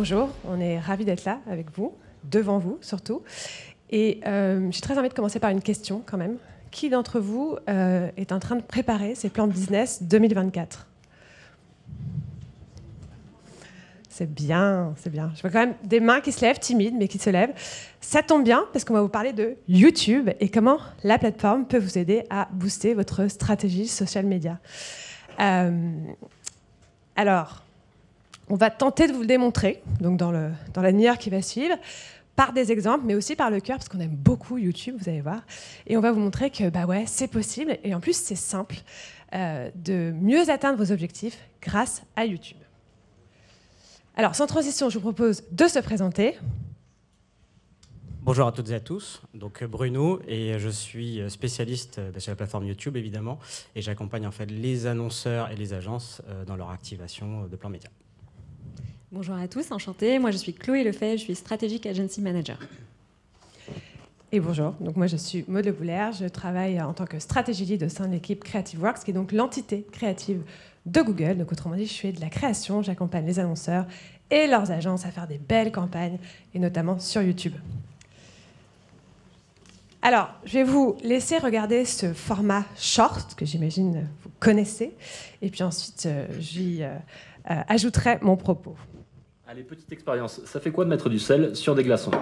bonjour, on est ravis d'être là avec vous, devant vous surtout. Et j'ai très envie de commencer par une question quand même. Qui d'entre vous est en train de préparer ses plans business 2024 ? C'est bien, c'est bien. Je vois quand même des mains qui se lèvent, timides, mais qui se lèvent. Ça tombe bien, parce qu'on va vous parler de YouTube et comment la plateforme peut vous aider à booster votre stratégie social media. Alors, on va tenter de vous le démontrer, donc dans la demi-heure qui va suivre, par des exemples, mais aussi par le cœur, parce qu'on aime beaucoup YouTube, vous allez voir. Et on va vous montrer que ouais, c'est possible, et en plus, c'est simple de mieux atteindre vos objectifs grâce à YouTube. Alors, sans transition, je vous propose de se présenter. Bonjour à toutes et à tous, donc Bruno, et je suis spécialiste sur la plateforme YouTube évidemment, et j'accompagne en fait les annonceurs et les agences dans leur activation de plans médias. Bonjour à tous, enchantée. Moi je suis Chloé Lefebvre, je suis Strategic Agency Manager. Et bonjour, donc moi je suis Maud Le Boulaire, je travaille en tant que stratégie lead au sein de l'équipe Creative Works, qui est donc l'entité créative de Google. Donc autrement dit, je fais de la création, j'accompagne les annonceurs et leurs agences à faire des belles campagnes, et notamment sur YouTube. Alors, je vais vous laisser regarder ce format short, que j'imagine vous connaissez, et puis ensuite j'y ajouterai mon propos. Allez, petite expérience. Ça fait quoi de mettre du sel sur des glaçons ?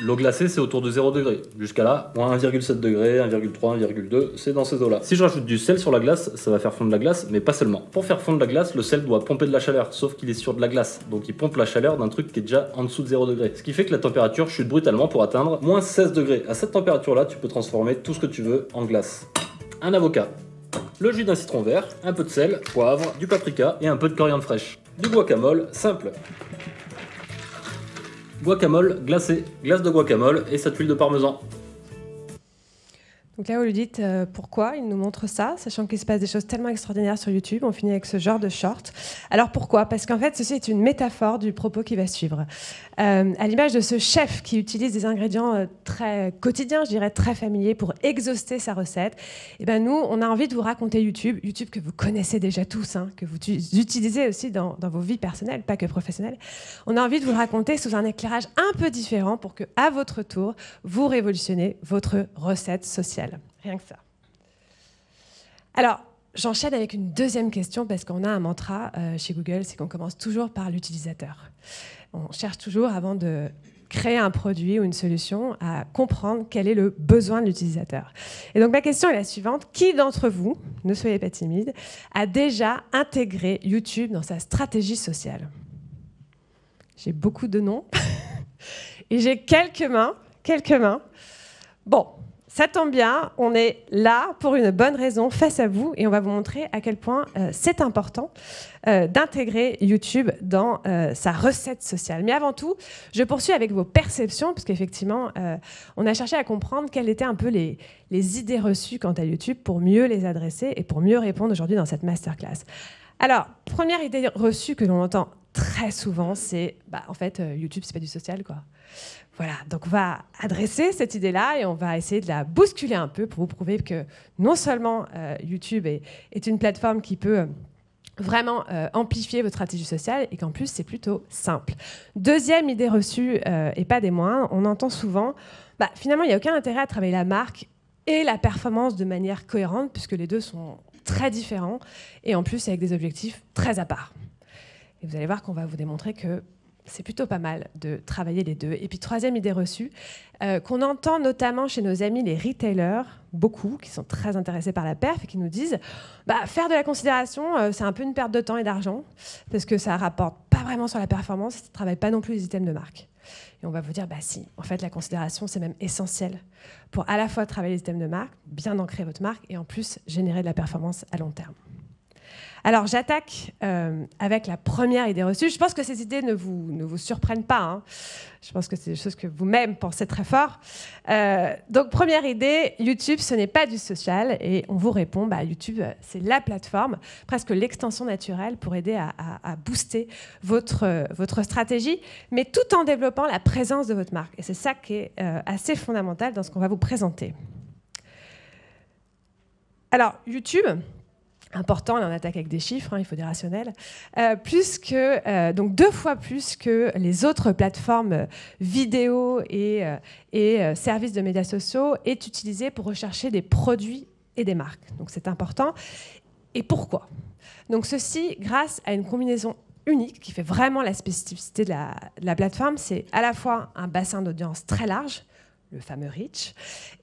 L'eau glacée, c'est autour de 0 degré. Jusqu'à là, moins 1,7 degré, 1,3, 1,2, c'est dans ces eaux-là. Si je rajoute du sel sur la glace, ça va faire fondre la glace, mais pas seulement. Pour faire fondre la glace, le sel doit pomper de la chaleur, sauf qu'il est sur de la glace. Donc il pompe la chaleur d'un truc qui est déjà en dessous de 0 degré. Ce qui fait que la température chute brutalement pour atteindre moins 16 degrés. À cette température-là, tu peux transformer tout ce que tu veux en glace. Un avocat, le jus d'un citron vert, un peu de sel, poivre, du paprika et un peu de coriandre fraîche. Du guacamole simple. Guacamole glacé, glace de guacamole et cette huile de parmesan. Donc là, vous lui dites pourquoi il nous montre ça, sachant qu'il se passe des choses tellement extraordinaires sur YouTube. On finit avec ce genre de short. Alors pourquoi ? Parce qu'en fait, ceci est une métaphore du propos qui va suivre. À l'image de ce chef qui utilise des ingrédients très quotidiens, je dirais très familiers, pour exhauster sa recette, et ben nous, on a envie de vous raconter YouTube que vous connaissez déjà tous, hein, que vous utilisez aussi dans vos vies personnelles, pas que professionnelles. On a envie de vous le raconter sous un éclairage un peu différent pour que, à votre tour, vous révolutionnez votre recette sociale. Rien que ça. Alors, j'enchaîne avec une deuxième question parce qu'on a un mantra chez Google, c'est qu'on commence toujours par l'utilisateur. On cherche toujours, avant de créer un produit ou une solution, à comprendre quel est le besoin de l'utilisateur. Et donc ma question est la suivante. Qui d'entre vous, ne soyez pas timide, a déjà intégré YouTube dans sa stratégie sociale ? J'ai beaucoup de noms. Et j'ai quelques mains. Bon. Ça tombe bien, on est là pour une bonne raison face à vous et on va vous montrer à quel point c'est important d'intégrer YouTube dans sa recette sociale. Mais avant tout, je poursuis avec vos perceptions, parce qu'effectivement, on a cherché à comprendre quelles étaient un peu les idées reçues quant à YouTube pour mieux les adresser et pour mieux répondre aujourd'hui dans cette masterclass. Alors, première idée reçue que l'on entend très souvent, c'est en fait, YouTube, c'est pas du social, quoi. Voilà, donc on va adresser cette idée-là et on va essayer de la bousculer un peu pour vous prouver que non seulement YouTube est une plateforme qui peut vraiment amplifier votre stratégie sociale et qu'en plus c'est plutôt simple. Deuxième idée reçue, et pas des moindres, on entend souvent, finalement il n'y a aucun intérêt à travailler la marque et la performance de manière cohérente puisque les deux sont très différents et en plus avec des objectifs très à part. Et vous allez voir qu'on va vous démontrer que c'est plutôt pas mal de travailler les deux. Et puis, troisième idée reçue, qu'on entend notamment chez nos amis les retailers, beaucoup, qui sont très intéressés par la perf et qui nous disent faire de la considération, c'est un peu une perte de temps et d'argent, parce que ça ne rapporte pas vraiment sur la performance, ça ne travaille pas non plus les items de marque. Et on va vous dire, si, en fait, la considération, c'est même essentiel pour à la fois travailler les items de marque, bien ancrer votre marque, et en plus, générer de la performance à long terme. Alors, j'attaque avec la première idée reçue. Je pense que ces idées ne vous surprennent pas, hein. Je pense que c'est des choses que vous-même pensez très fort. Donc, première idée, YouTube, ce n'est pas du social. Et on vous répond, YouTube, c'est la plateforme, presque l'extension naturelle pour aider à booster votre stratégie, mais tout en développant la présence de votre marque. Et c'est ça qui est assez fondamental dans ce qu'on va vous présenter. Alors, YouTube... important, là on attaque avec des chiffres, hein, il faut des rationnels, donc 2 fois plus que les autres plateformes vidéo et services de médias sociaux est utilisé pour rechercher des produits et des marques. Donc c'est important. Et pourquoi? Donc ceci grâce à une combinaison unique qui fait vraiment la spécificité de la plateforme, c'est à la fois un bassin d'audience très large, le fameux reach,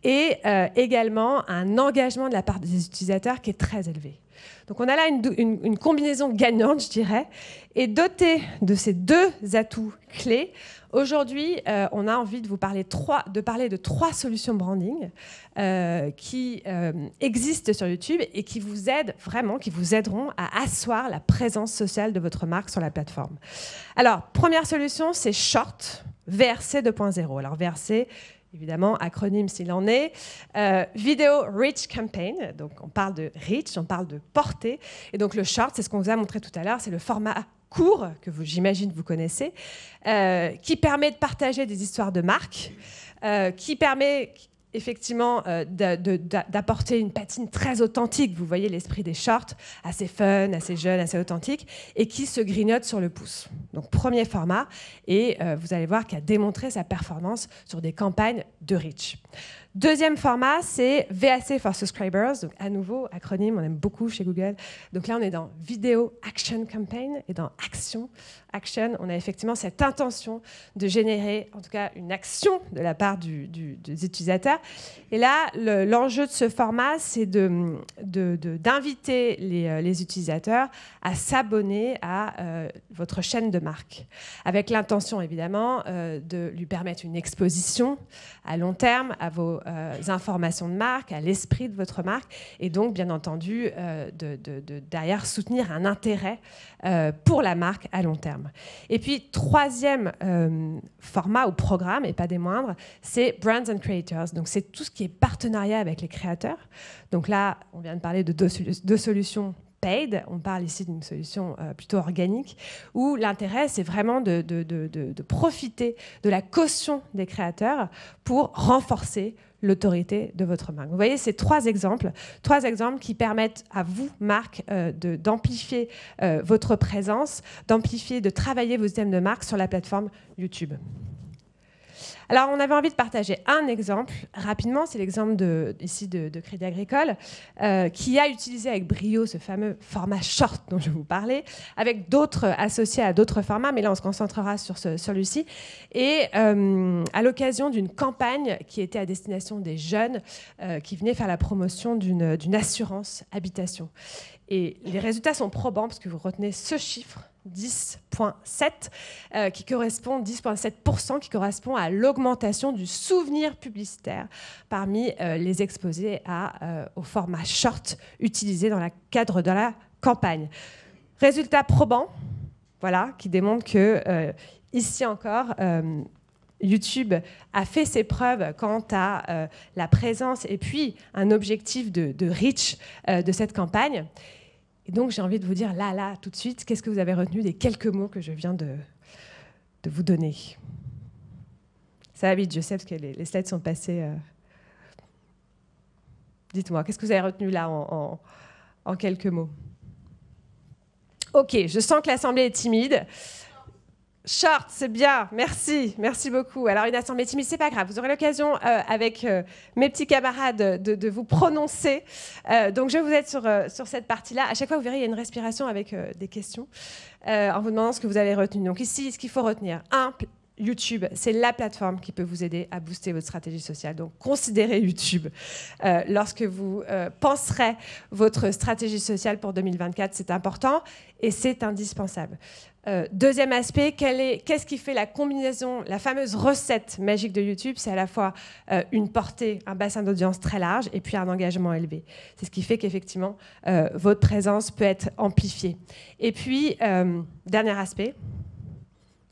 et également un engagement de la part des utilisateurs qui est très élevé. Donc on a là une combinaison gagnante, je dirais, et dotée de ces 2 atouts clés, aujourd'hui, on a envie de vous parler de 3 solutions branding qui existent sur YouTube et qui vous aident vraiment, qui vous aideront à asseoir la présence sociale de votre marque sur la plateforme. Alors, première solution, c'est Short, VRC 2.0. Alors, VRC, évidemment, acronyme s'il en est, Video Reach Campaign, donc on parle de reach, on parle de portée, et donc le short, c'est ce qu'on vous a montré tout à l'heure, c'est le format court, que j'imagine vous connaissez, qui permet de partager des histoires de marque, qui permet effectivement d'apporter une patine très authentique, vous voyez l'esprit des shorts, assez fun, assez jeune, assez authentique, et qui se grignote sur le pouce. Donc premier format, et vous allez voir qu'il a démontré sa performance sur des campagnes de reach. Deuxième format, c'est VAC for Subscribers, donc à nouveau, acronyme, on aime beaucoup chez Google. Donc là, on est dans Video Action Campaign, et dans Action, on a effectivement cette intention de générer, en tout cas, une action de la part des utilisateurs. Et là, l'enjeu de ce format, c'est d'inviter les utilisateurs à s'abonner à votre chaîne de marque, avec l'intention, évidemment, de lui permettre une exposition à long terme à vos informations de marque, à l'esprit de votre marque, et donc, bien entendu, derrière soutenir un intérêt pour la marque à long terme. Et puis, troisième format ou programme, et pas des moindres, c'est Brands and Creators. Donc, c'est tout ce qui est partenariat avec les créateurs. Donc là, on vient de parler de 2 solutions paid, on parle ici d'une solution plutôt organique, où l'intérêt, c'est vraiment de profiter de la caution des créateurs pour renforcer l'autorité de votre marque. Vous voyez ces 3 exemples qui permettent à vous, marque, d'amplifier votre présence, de travailler vos thèmes de marque sur la plateforme YouTube. Alors, on avait envie de partager un exemple rapidement, c'est l'exemple ici de Crédit Agricole, qui a utilisé avec brio ce fameux format short dont je vous parlais, avec d'autres associés à d'autres formats, mais là on se concentrera sur celui-ci, et à l'occasion d'une campagne qui était à destination des jeunes qui venaient faire la promotion d'une assurance habitation. Et les résultats sont probants, parce que vous retenez ce chiffre, 10,7%, qui correspond à l'augmentation du souvenir publicitaire parmi les exposés au format short utilisé dans le cadre de la campagne. Résultats probants, voilà, qui démontrent que, ici encore, YouTube a fait ses preuves quant à la présence et puis un objectif de reach de cette campagne. Et donc, j'ai envie de vous dire là, tout de suite, qu'est-ce que vous avez retenu des quelques mots que je viens de vous donner? Ça va vite, je sais, parce que les slides sont passés. Dites-moi, qu'est-ce que vous avez retenu là en quelques mots? Ok, je sens que l'assemblée est timide. Short, c'est bien, merci beaucoup. Alors une assemblée timide, c'est pas grave, vous aurez l'occasion avec mes petits camarades de vous prononcer. Donc je vais vous être sur cette partie-là. À chaque fois, vous verrez, il y a une respiration avec des questions en vous demandant ce que vous avez retenu. Donc ici, ce qu'il faut retenir, YouTube, c'est la plateforme qui peut vous aider à booster votre stratégie sociale. Donc, considérez YouTube lorsque vous penserez votre stratégie sociale pour 2024. C'est important et c'est indispensable. Deuxième aspect, qu'est-ce qui fait la combinaison, la fameuse recette magique de YouTube? C'est à la fois une portée, un bassin d'audience très large et puis un engagement élevé. C'est ce qui fait qu'effectivement, votre présence peut être amplifiée. Et puis, dernier aspect,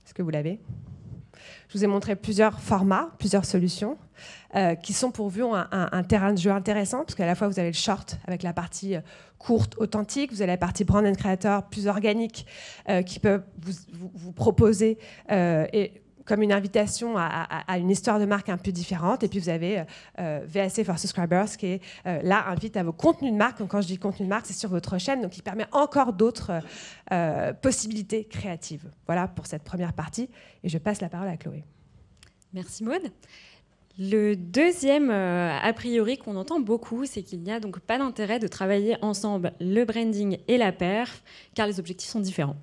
est-ce que vous l'avez? Je vous ai montré plusieurs formats, plusieurs solutions qui sont pour vous un terrain de jeu intéressant, parce qu'à la fois, vous avez le short avec la partie courte, authentique, vous avez la partie brand and creator plus organique qui peut vous proposer comme une invitation à une histoire de marque un peu différente. Et puis vous avez VAC for Subscribers qui est là, invite à vos contenus de marque. Donc quand je dis contenu de marque, c'est sur votre chaîne, donc il permet encore d'autres possibilités créatives. Voilà pour cette première partie. Et je passe la parole à Chloé. Merci Maud. Le deuxième a priori qu'on entend beaucoup, c'est qu'il n'y a donc pas d'intérêt de travailler ensemble le branding et la perf, car les objectifs sont différents.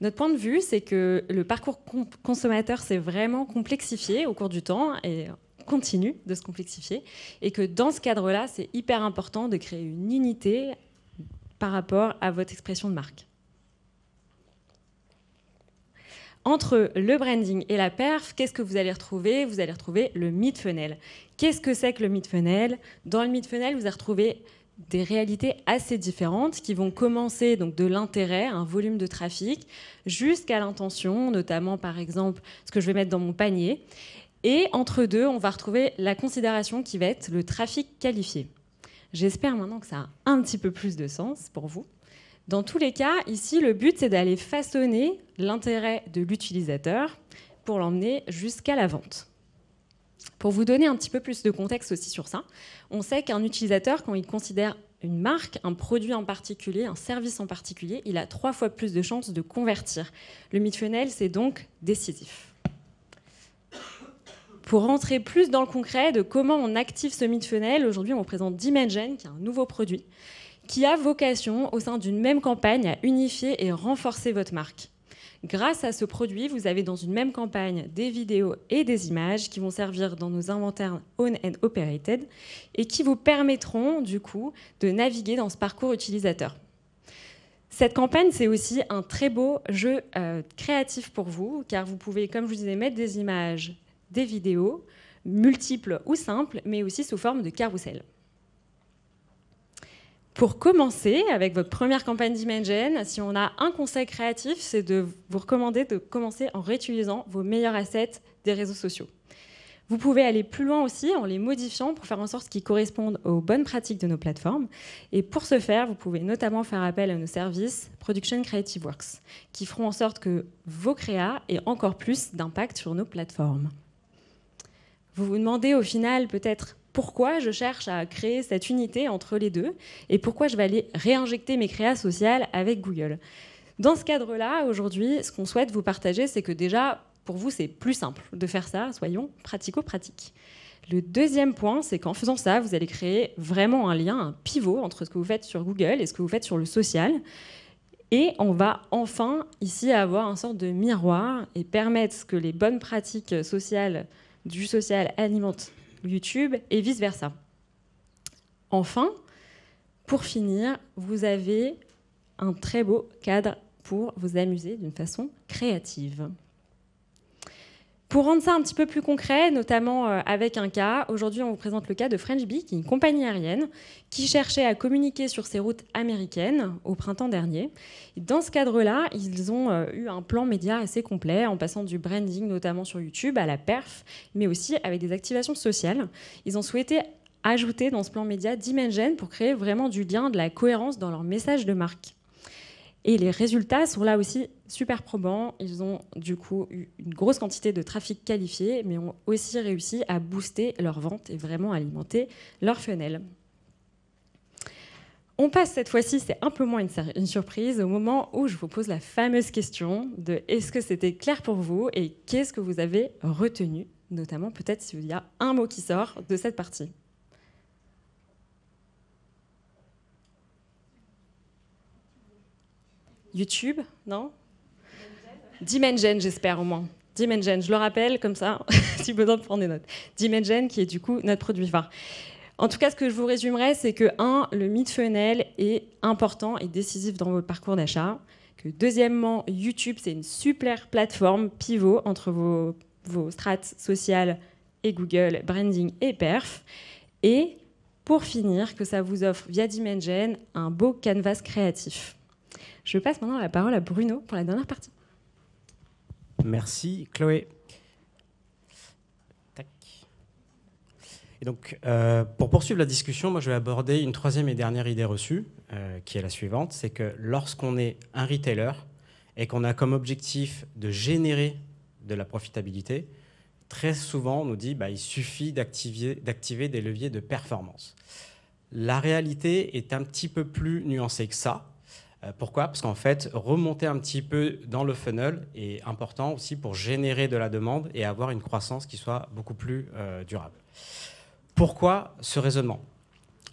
Notre point de vue, c'est que le parcours consommateur s'est vraiment complexifié au cours du temps et continue de se complexifier, et que dans ce cadre-là, c'est hyper important de créer une unité par rapport à votre expression de marque. Entre le branding et la perf, qu'est-ce que vous allez retrouver? Vous allez retrouver le mid-funnel. Qu'est-ce que c'est que le mid-funnel? Dans le mid-funnel, vous allez retrouver des réalités assez différentes qui vont commencer donc de l'intérêt, un volume de trafic, jusqu'à l'intention, notamment par exemple ce que je vais mettre dans mon panier. Et entre deux, on va retrouver la considération qui va être le trafic qualifié. J'espère maintenant que ça a un petit peu plus de sens pour vous. Dans tous les cas, ici, le but, c'est d'aller façonner l'intérêt de l'utilisateur pour l'emmener jusqu'à la vente. Pour vous donner un petit peu plus de contexte aussi sur ça, on sait qu'un utilisateur, quand il considère une marque, un produit en particulier, un service en particulier, il a 3 fois plus de chances de convertir. Le mid-funnel, c'est donc décisif. Pour rentrer plus dans le concret de comment on active ce mid-funnel, aujourd'hui, on vous présente Dimension, qui est un nouveau produit, qui a vocation, au sein d'une même campagne, à unifier et renforcer votre marque. Grâce à ce produit, vous avez dans une même campagne des vidéos et des images qui vont servir dans nos inventaires own and operated et qui vous permettront, du coup, de naviguer dans ce parcours utilisateur. Cette campagne, c'est aussi un très beau jeu créatif pour vous, car vous pouvez, comme je vous disais, mettre des images, des vidéos, multiples ou simples, mais aussi sous forme de carrousel. Pour commencer, avec votre première campagne Dimension, si on a un conseil créatif, c'est de vous recommander de commencer en réutilisant vos meilleurs assets des réseaux sociaux. Vous pouvez aller plus loin aussi en les modifiant pour faire en sorte qu'ils correspondent aux bonnes pratiques de nos plateformes. Et pour ce faire, vous pouvez notamment faire appel à nos services Production Creative Works, qui feront en sorte que vos créas aient encore plus d'impact sur nos plateformes. Vous vous demandez au final peut-être pourquoi je cherche à créer cette unité entre les deux et pourquoi je vais aller réinjecter mes créas sociales avec Google. Dans ce cadre-là, aujourd'hui, ce qu'on souhaite vous partager, c'est que déjà, pour vous, c'est plus simple de faire ça, soyons pratico-pratiques. Le deuxième point, c'est qu'en faisant ça, vous allez créer vraiment un lien, un pivot entre ce que vous faites sur Google et ce que vous faites sur le social. Et on va enfin, ici, avoir une sorte de miroir et permettre que les bonnes pratiques sociales du social alimentent YouTube et vice-versa. Enfin, pour finir, vous avez un très beau cadre pour vous amuser d'une façon créative. Pour rendre ça un petit peu plus concret, notamment avec un cas, aujourd'hui on vous présente le cas de French Bee, qui est une compagnie aérienne qui cherchait à communiquer sur ses routes américaines au printemps dernier. Et dans ce cadre-là, ils ont eu un plan média assez complet, en passant du branding notamment sur YouTube à la perf, mais aussi avec des activations sociales. Ils ont souhaité ajouter dans ce plan média Dimension pour créer vraiment du lien, de la cohérence dans leur message de marque. Et les résultats sont là aussi super probants. Ils ont du coup eu une grosse quantité de trafic qualifié, mais ont aussi réussi à booster leurs ventes et vraiment alimenter leur funnel. On passe cette fois-ci, c'est un peu moins une surprise, au moment où je vous pose la fameuse question de est-ce que c'était clair pour vous et qu'est-ce que vous avez retenu, notamment peut-être s'il y a un mot qui sort de cette partie. YouTube, non? Dimension, j'espère au moins. Dimension, je le rappelle comme ça, si besoin de prendre des notes. Dimension, qui est du coup notre produit phare. En tout cas, ce que je vous résumerai, c'est que, le mid-funnel est important et décisif dans votre parcours d'achat. Que deuxièmement, YouTube, c'est une super plateforme pivot entre vos strates sociales et Google, branding et perf. Et pour finir, que ça vous offre via Dimension un beau canvas créatif. Je passe maintenant la parole à Bruno pour la dernière partie. Merci Chloé. Tac. Et donc, pour poursuivre la discussion, moi je vais aborder une troisième et dernière idée reçue, qui est la suivante, c'est que lorsqu'on est un retailer et qu'on a comme objectif de générer de la profitabilité, très souvent on nous dit il suffit d'activer des leviers de performance. La réalité est un petit peu plus nuancée que ça. Pourquoi? Parce qu'en fait, remonter un petit peu dans le funnel est important aussi pour générer de la demande et avoir une croissance qui soit beaucoup plus durable. Pourquoi ce raisonnement?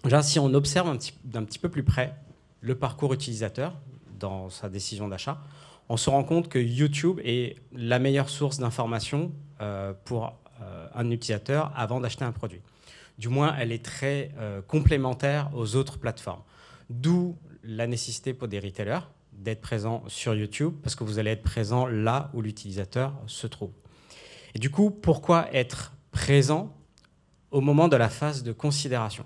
Déjà, si on observe d'un petit peu plus près le parcours utilisateur dans sa décision d'achat, on se rend compte que YouTube est la meilleure source d'information pour un utilisateur avant d'acheter un produit. Du moins, elle est très complémentaire aux autres plateformes. D'où la nécessité pour des retailers d'être présents sur YouTube, parce que vous allez être présent là où l'utilisateur se trouve. Et du coup, pourquoi être présent au moment de la phase de considération?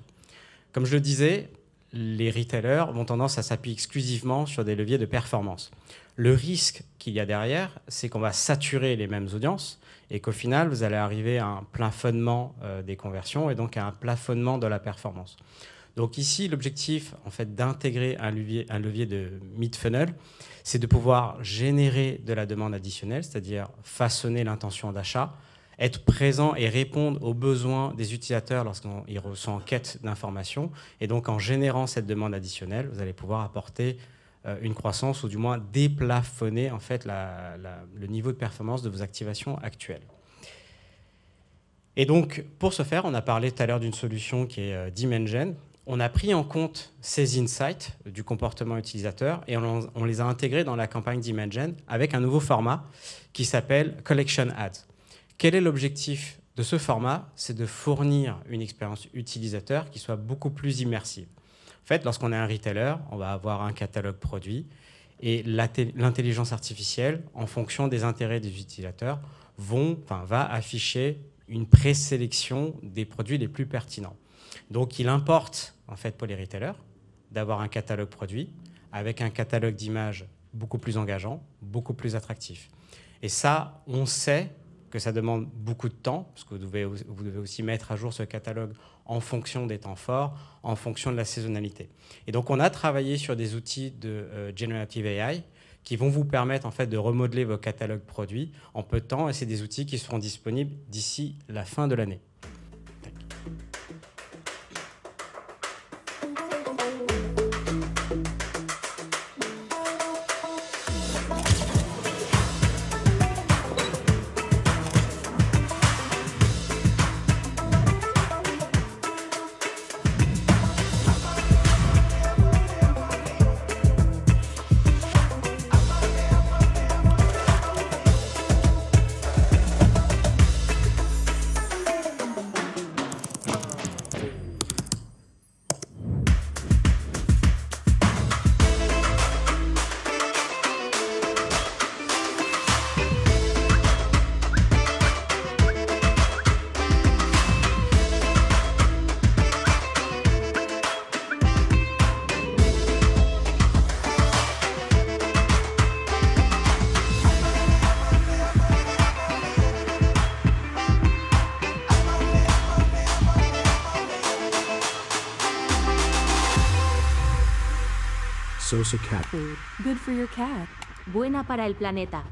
Comme je le disais, les retailers ont tendance à s'appuyer exclusivement sur des leviers de performance. Le risque qu'il y a derrière, c'est qu'on va saturer les mêmes audiences et qu'au final, vous allez arriver à un plafonnement des conversions et donc à un plafonnement de la performance. Donc ici, l'objectif en fait, d'intégrer un levier de mid-funnel, c'est de pouvoir générer de la demande additionnelle, c'est-à-dire façonner l'intention d'achat, être présent et répondre aux besoins des utilisateurs lorsqu'ils sont en quête d'informations. Et donc, en générant cette demande additionnelle, vous allez pouvoir apporter une croissance ou du moins déplafonner en fait, le niveau de performance de vos activations actuelles. Et donc, pour ce faire, on a parlé tout à l'heure d'une solution qui est Dimension. On a pris en compte ces insights du comportement utilisateur et on les a intégrés dans la campagne Dimension avec un nouveau format qui s'appelle Collection Ads. Quel est l'objectif de ce format? C'est de fournir une expérience utilisateur qui soit beaucoup plus immersive. En fait, lorsqu'on est un retailer, on va avoir un catalogue produit et l'intelligence artificielle, en fonction des intérêts des utilisateurs, va afficher une présélection des produits les plus pertinents. Donc, il importe, en fait, pour les retailers, d'avoir un catalogue produit avec un catalogue d'images beaucoup plus engageant, beaucoup plus attractif. Et ça, on sait que ça demande beaucoup de temps, parce que vous devez aussi mettre à jour ce catalogue en fonction des temps forts, en fonction de la saisonnalité. Et donc, on a travaillé sur des outils de Generative AI qui vont vous permettre en fait, de remodeler vos catalogues produits en peu de temps, et c'est des outils qui seront disponibles d'ici la fin de l'année. Sosa cat food. Good for your cat. Buena para el planeta.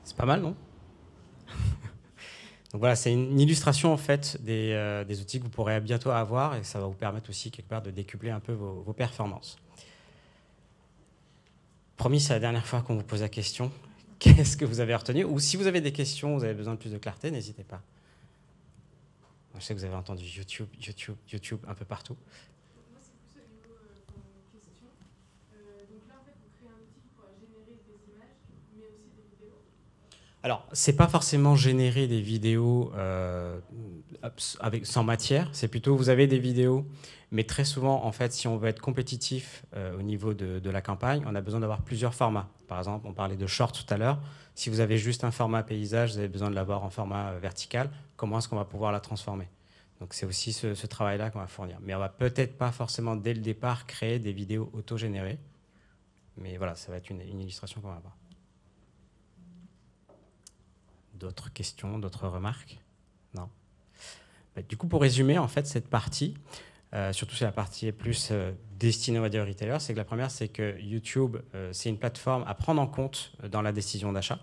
C'est pas mal, non? Donc voilà, c'est une illustration en fait des outils que vous pourrez bientôt avoir et ça va vous permettre aussi quelque part de décupler un peu vos performances. Promis, c'est la dernière fois qu'on vous pose la question. Qu'est-ce que vous avez retenu? Ou si vous avez des questions, vous avez besoin de plus de clarté, n'hésitez pas. Je sais que vous avez entendu YouTube un peu partout. Moi, c'est plus au niveau question. Donc là, en fait, vous créez un outil pour générer des images, mais aussi des vidéos. Alors, c'est pas forcément générer des vidéos sans matière, c'est plutôt vous avez des vidéos, mais très souvent, en fait, si on veut être compétitif au niveau de la campagne, on a besoin d'avoir plusieurs formats. Par exemple, on parlait de short tout à l'heure. Si vous avez juste un format paysage, vous avez besoin de l'avoir en format vertical. Comment est-ce qu'on va pouvoir la transformer? Donc, c'est aussi ce travail-là qu'on va fournir. Mais on va peut-être pas forcément, dès le départ, créer des vidéos auto-générées. Mais voilà, ça va être une illustration qu'on va avoir. D'autres questions, d'autres remarques? Non. Du coup, pour résumer, en fait, cette partie, surtout si la partie est plus destinée, on va dire, aux retailers, c'est que la première, c'est que YouTube, c'est une plateforme à prendre en compte dans la décision d'achat.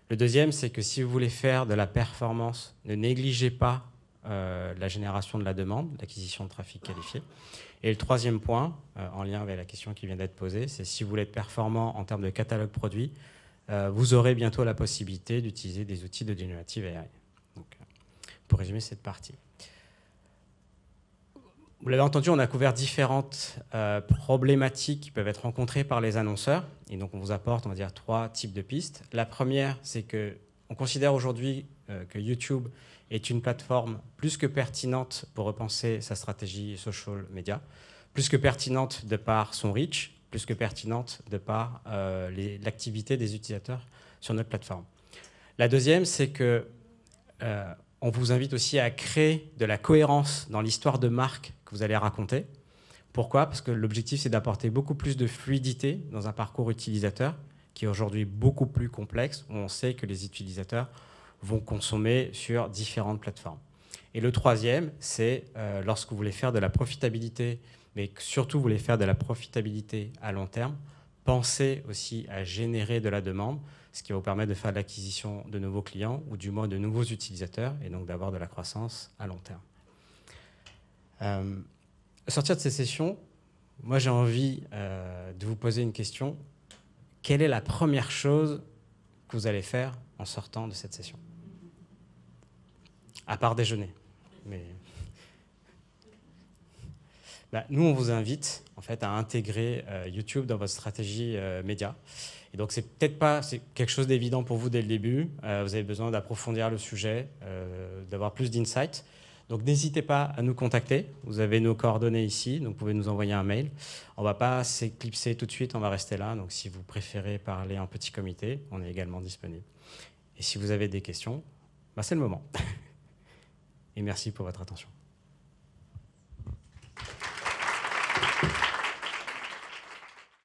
Le deuxième, c'est que si vous voulez faire de la performance, ne négligez pas la génération de la demande, l'acquisition de trafic qualifié. Et le troisième point, en lien avec la question qui vient d'être posée, c'est si vous voulez être performant en termes de catalogue produit, vous aurez bientôt la possibilité d'utiliser des outils de générative AI. Donc, pour résumer cette partie. Vous l'avez entendu, on a couvert différentes problématiques qui peuvent être rencontrées par les annonceurs. Et donc, on vous apporte, on va dire, 3 types de pistes. La première, c'est qu'on considère aujourd'hui que YouTube est une plateforme plus que pertinente pour repenser sa stratégie social media, plus que pertinente de par son reach, plus que pertinente de par l'activité des utilisateurs sur notre plateforme. La deuxième, c'est que on vous invite aussi à créer de la cohérence dans l'histoire de marque que vous allez raconter. Pourquoi? Parce que l'objectif, c'est d'apporter beaucoup plus de fluidité dans un parcours utilisateur qui est aujourd'hui beaucoup plus complexe, où on sait que les utilisateurs vont consommer sur différentes plateformes. Et le troisième, c'est lorsque vous voulez faire de la profitabilité, mais surtout vous voulez faire de la profitabilité à long terme, pensez aussi à générer de la demande, ce qui va vous permettre de faire de l'acquisition de nouveaux clients ou du moins de nouveaux utilisateurs et donc d'avoir de la croissance à long terme. Au sortir de ces sessions, moi j'ai envie de vous poser une question. Quelle est la première chose que vous allez faire en sortant de cette session? À part déjeuner. Mais... nous, on vous invite en fait, à intégrer YouTube dans votre stratégie média. Et donc, c'est peut-être pas quelque chose d'évident pour vous dès le début. Vous avez besoin d'approfondir le sujet, d'avoir plus d'insights. Donc, n'hésitez pas à nous contacter. Vous avez nos coordonnées ici, donc vous pouvez nous envoyer un mail. On ne va pas s'éclipser tout de suite, on va rester là. Donc, si vous préférez parler en petit comité, on est également disponible. Et si vous avez des questions, c'est le moment. Et merci pour votre attention.